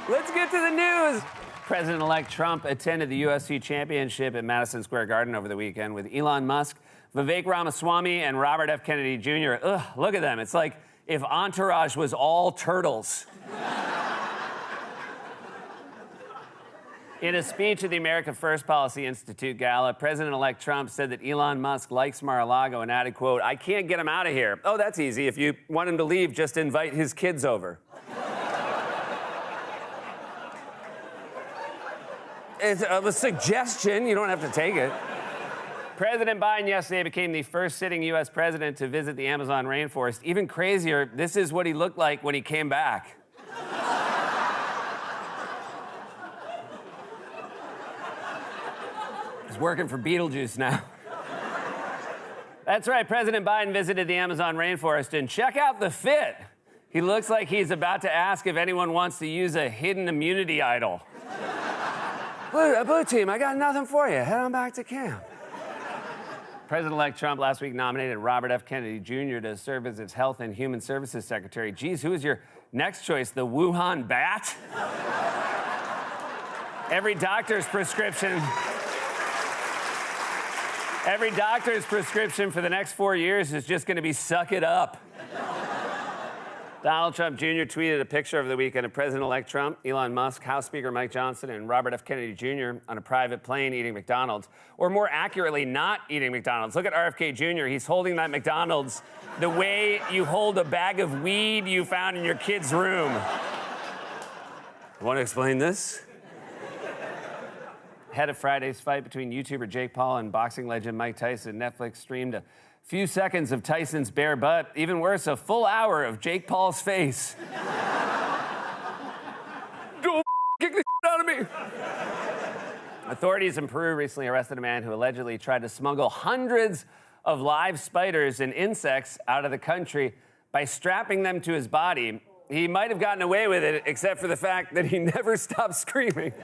Let's get to the news. President-elect Trump attended the UFC championship at Madison Square Garden over the weekend with Elon Musk, Vivek Ramaswamy, and Robert F. Kennedy Jr. Ugh, look at them. It's like if Entourage was all turtles. In a speech at the America First Policy Institute Gala, President-elect Trump said that Elon Musk likes Mar-a-Lago and added, quote, "I can't get him out of here." Oh, that's easy. If you want him to leave, just invite his kids over. It's a suggestion. You don't have to take it. President Biden yesterday became the first sitting U.S. president to visit the Amazon rainforest. Even crazier, this is what he looked like when he came back. He's working for Beetlejuice now. That's right, President Biden visited the Amazon rainforest, and check out the fit. He looks like he's about to ask if anyone wants to use a hidden immunity idol. Blue team, I got nothing for you. Head on back to camp. President-elect Trump last week nominated Robert F. Kennedy Jr. to serve as his Health and Human Services Secretary. Geez, who is your next choice? The Wuhan bat? Every doctor's prescription for the next 4 years is just going to be suck it up. Donald Trump Jr. tweeted a picture over the weekend of President-elect Trump, Elon Musk, House Speaker Mike Johnson, and Robert F. Kennedy Jr. on a private plane eating McDonald's, or more accurately, not eating McDonald's. Look at RFK Jr. He's holding that McDonald's the way you hold a bag of weed you found in your kid's room. Want to explain this? Ahead of Friday's fight between YouTuber Jake Paul and boxing legend Mike Tyson, Netflix streamed a few seconds of Tyson's bare butt. Even worse, a full hour of Jake Paul's face. Don't kick the shit out of me. Authorities in Peru recently arrested a man who allegedly tried to smuggle hundreds of live spiders and insects out of the country by strapping them to his body. He might have gotten away with it, except for the fact that he never stopped screaming.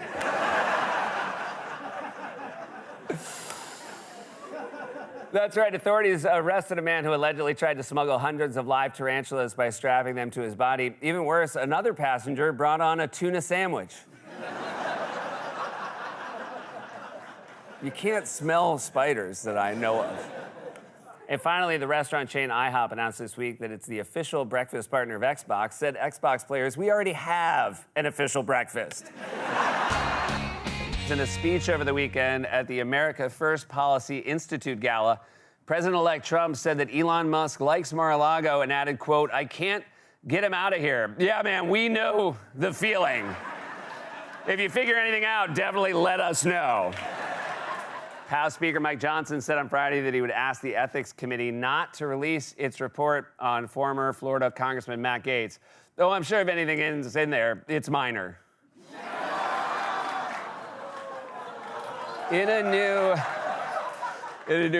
That's right. Authorities arrested a man who allegedly tried to smuggle hundreds of live tarantulas by strapping them to his body. Even worse, another passenger brought on a tuna sandwich. You can't smell spiders that I know of. And finally, the restaurant chain IHOP announced this week that it's the official breakfast partner of Xbox. Said Xbox players, "We already have an official breakfast." In a speech over the weekend at the America First Policy Institute Gala, President-elect Trump said that Elon Musk likes Mar-a-Lago and added, quote, "I can't get him out of here." Yeah, man, we know the feeling. If you figure anything out, definitely let us know. House Speaker Mike Johnson said on Friday that he would ask the Ethics Committee not to release its report on former Florida Congressman Matt Gaetz. Though I'm sure if anything is in there, it's minor. In a new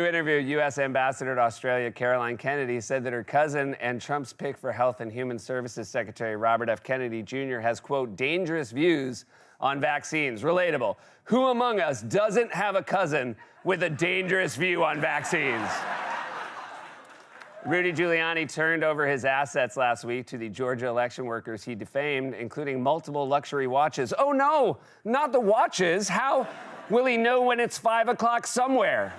interview, U.S. Ambassador to Australia, Caroline Kennedy, said that her cousin and Trump's pick for Health and Human Services Secretary, Robert F. Kennedy Jr., has, quote, "dangerous views on vaccines." Relatable. Who among us doesn't have a cousin with a dangerous view on vaccines? Rudy Giuliani turned over his assets last week to the Georgia election workers he defamed, including multiple luxury watches. Oh, no, not the watches. How will he know when it's 5 o'clock somewhere?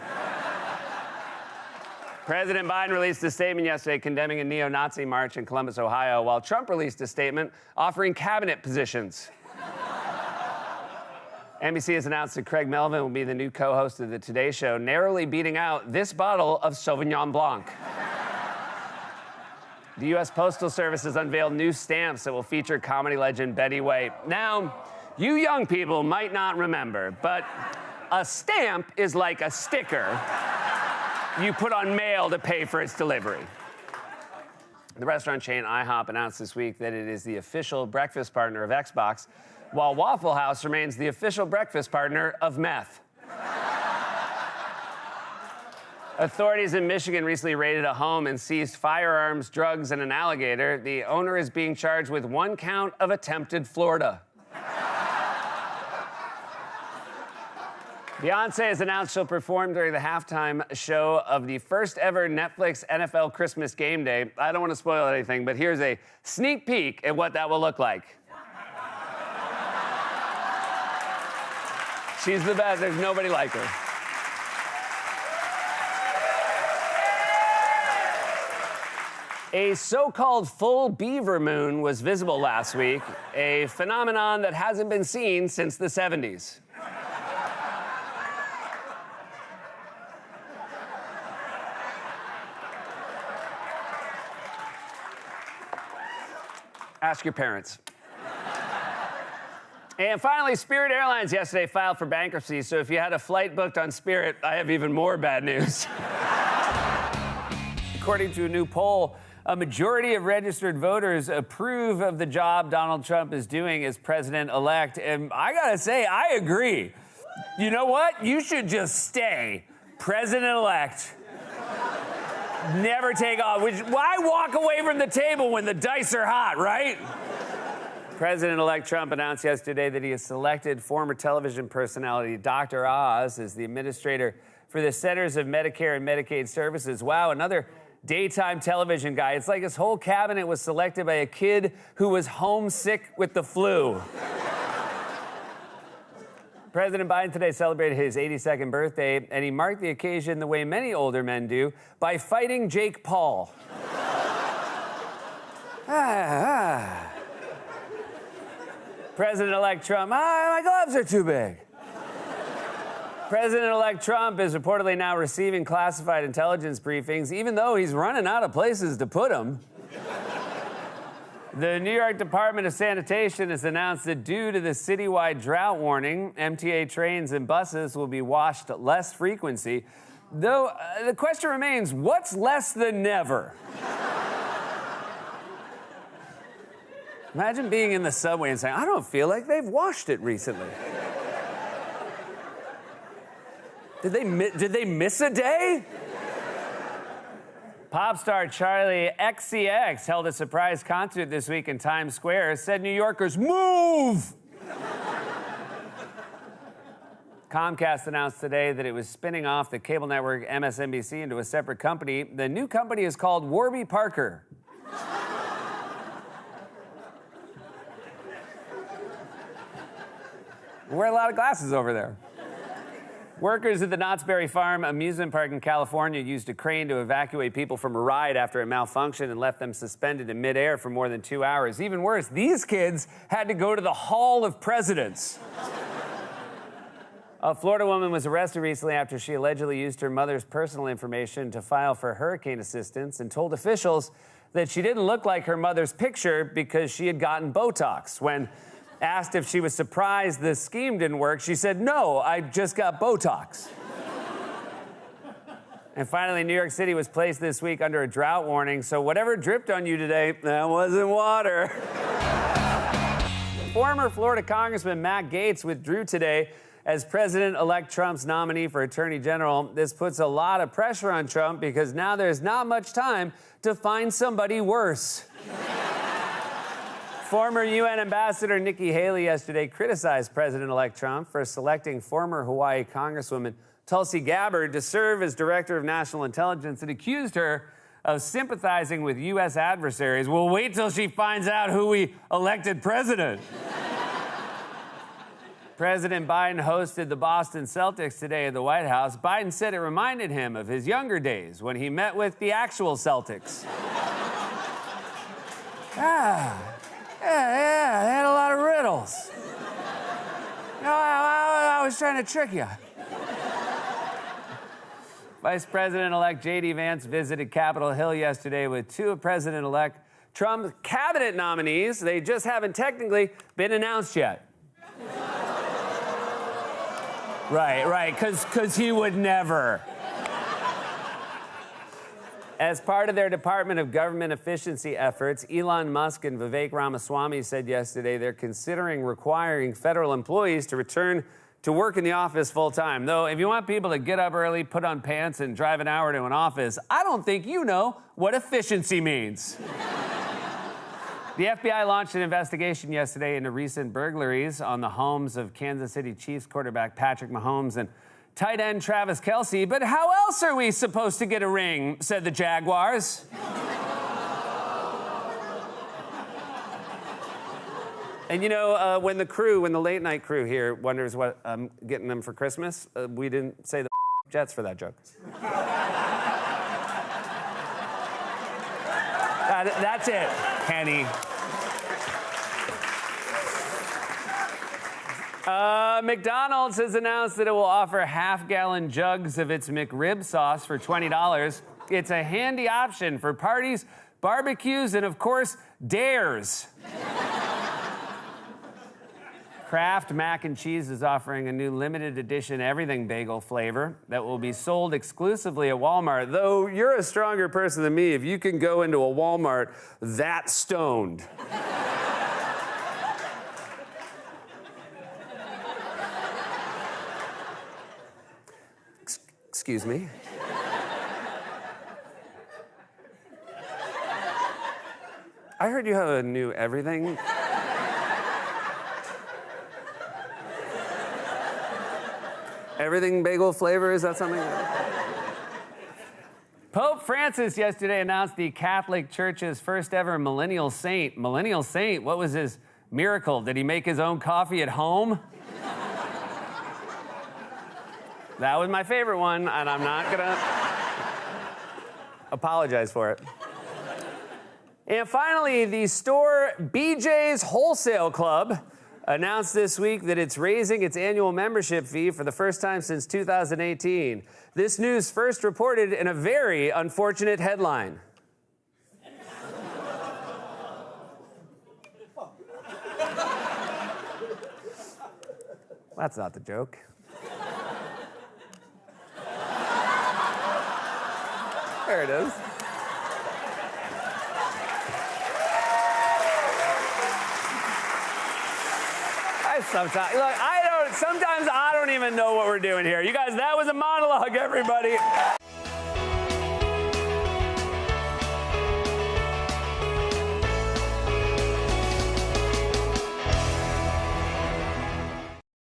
President Biden released a statement yesterday condemning a neo-Nazi march in Columbus, Ohio, while Trump released a statement offering cabinet positions. NBC has announced that Craig Melvin will be the new co-host of the Today Show, narrowly beating out this bottle of Sauvignon Blanc. The U.S. Postal Service has unveiled new stamps that will feature comedy legend Betty White. Now, you young people might not remember, but a stamp is like a sticker you put on mail to pay for its delivery. The restaurant chain IHOP announced this week that it is the official breakfast partner of Xbox, while Waffle House remains the official breakfast partner of meth. Authorities in Michigan recently raided a home and seized firearms, drugs, and an alligator. The owner is being charged with 1 count of attempted Florida. Beyoncé has announced she'll perform during the halftime show of the first ever Netflix NFL Christmas Game Day. I don't want to spoil anything, but here's a sneak peek at what that will look like. She's the best. There's nobody like her. A so-called full beaver moon was visible last week, a phenomenon that hasn't been seen since the 70s. Ask your parents. And finally, Spirit Airlines yesterday filed for bankruptcy, so if you had a flight booked on Spirit, I have even more bad news. According to a new poll, a majority of registered voters approve of the job Donald Trump is doing as president-elect, and I gotta say, I agree. You know what? You should just stay president-elect. Never take off. Why walk away from the table when the dice are hot, right? President-elect Trump announced yesterday that he has selected former television personality Dr. Oz as the administrator for the Centers of Medicare and Medicaid Services. Wow, another daytime television guy. It's like his whole cabinet was selected by a kid who was homesick with the flu. President Biden today celebrated his 82nd birthday, and he marked the occasion the way many older men do, by fighting Jake Paul. President-elect Trump, my gloves are too big. President-elect Trump is reportedly now receiving classified intelligence briefings, even though he's running out of places to put them. The New York Department of Sanitation has announced that due to the citywide drought warning, MTA trains and buses will be washed at less frequency. Though the question remains, what's less than never? Imagine being in the subway and saying, I don't feel like they've washed it recently. Did they miss a day? Pop star Charlie XCX held a surprise concert this week in Times Square, said New Yorkers, move! Comcast announced today that it was spinning off the cable network MSNBC into a separate company. The new company is called Warby Parker. Wear a lot of glasses over there. Workers at the Knott's Berry Farm amusement park in California used a crane to evacuate people from a ride after it malfunctioned and left them suspended in midair for more than 2 hours. Even worse, these kids had to go to the Hall of Presidents. A Florida woman was arrested recently after she allegedly used her mother's personal information to file for hurricane assistance and told officials that she didn't look like her mother's picture because she had gotten Botox. When asked if she was surprised the scheme didn't work, she said, no, I just got Botox. And finally, New York City was placed this week under a drought warning, so whatever dripped on you today, that wasn't water. Former Florida Congressman Matt Gaetz withdrew today as President-elect Trump's nominee for Attorney General. This puts a lot of pressure on Trump because now there's not much time to find somebody worse. Former UN Ambassador Nikki Haley yesterday criticized President-elect Trump for selecting former Hawaii Congresswoman Tulsi Gabbard to serve as Director of National Intelligence and accused her of sympathizing with U.S. adversaries. Well, wait till she finds out who we elected president. President Biden hosted the Boston Celtics today at the White House. Biden said it reminded him of his younger days when he met with the actual Celtics. Yeah, they had a lot of riddles. No, I was trying to trick you. Vice President-elect J.D. Vance visited Capitol Hill yesterday with two of President-elect Trump's cabinet nominees. They just haven't technically been announced yet. Right, because he would never. As part of their Department of Government Efficiency efforts, Elon Musk and Vivek Ramaswamy said yesterday they're considering requiring federal employees to return to work in the office full-time. Though, if you want people to get up early, put on pants, and drive an hour to an office, I don't think you know what efficiency means. The FBI launched an investigation yesterday into recent burglaries on the homes of Kansas City Chiefs quarterback Patrick Mahomes and tight end Travis Kelce. But how else are we supposed to get a ring, said the Jaguars. And you know, when the late night crew here wonders what I'm getting them for Christmas, we didn't say the Jets for that joke. That's it, Kenny. McDonald's has announced that it will offer half-gallon jugs of its McRib sauce for $20. It's a handy option for parties, barbecues, and of course, dares. Kraft Mac and Cheese is offering a new limited edition everything bagel flavor that will be sold exclusively at Walmart. Though you're a stronger person than me if you can go into a Walmart that stoned. Excuse me. I heard you have a new everything. Everything bagel flavor, is that something? Pope Francis yesterday announced the Catholic Church's first ever millennial saint. Millennial saint? What was his miracle? Did he make his own coffee at home? That was my favorite one, and I'm not gonna apologize for it. And finally, the store BJ's Wholesale Club announced this week that it's raising its annual membership fee for the first time since 2018. This news first reported in a very unfortunate headline. That's not the joke. There it is. Sometimes I don't even know what we're doing here. You guys, that was a monologue, everybody.